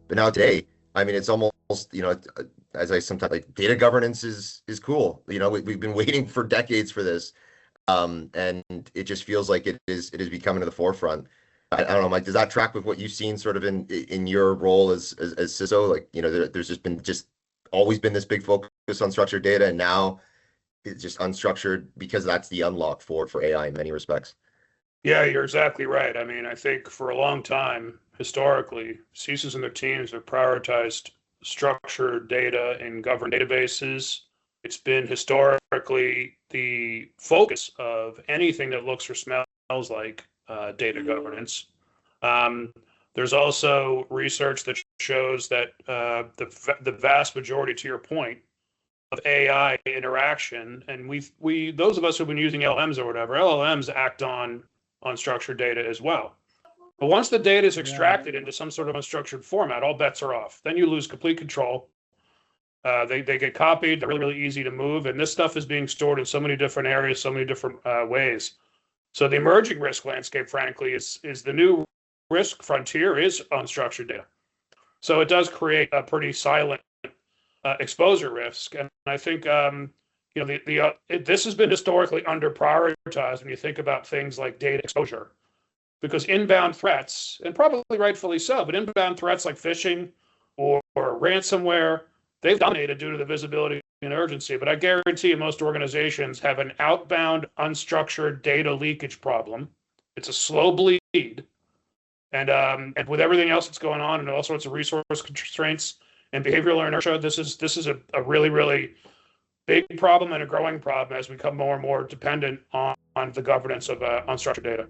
But now today, I mean, it's almost, as I sometimes like, data governance is cool. We've been waiting for decades for this, and it just feels like it is becoming to the forefront. I don't know, Mike, does that track with what you've seen sort of in your role as CISO? Like, there's just always been this big focus on structured data, and now it's just unstructured because that's the unlock for AI in many respects. Yeah, you're exactly right. I mean, I think for a long time, historically, CISOs and their teams have prioritized structured data in governed databases. It's been historically the focus of anything that looks or smells like data governance. Um, there's also research that shows that the vast majority, to your point, of AI interaction, and we those of us who've been using LLMs or whatever, LLMs act on unstructured data as well. But once the data is extracted into some sort of unstructured format, all bets are off. Then you lose complete control. They get copied. They're really, really easy to move. And this stuff is being stored in so many different areas, so many different ways. So the emerging risk landscape, frankly, is the new risk frontier is unstructured data. So it does create a pretty silent exposure risk. And I think this has been historically under prioritized when you think about things like data exposure, because inbound threats, and probably rightfully so, but inbound threats like phishing or ransomware, they've dominated due to the visibility and urgency. But I guarantee you most organizations have an outbound unstructured data leakage problem. It's a slow bleed. And with everything else that's going on and all sorts of resource constraints and behavioral inertia, this is a really, really big problem and a growing problem as we become more and more dependent on the governance of unstructured data.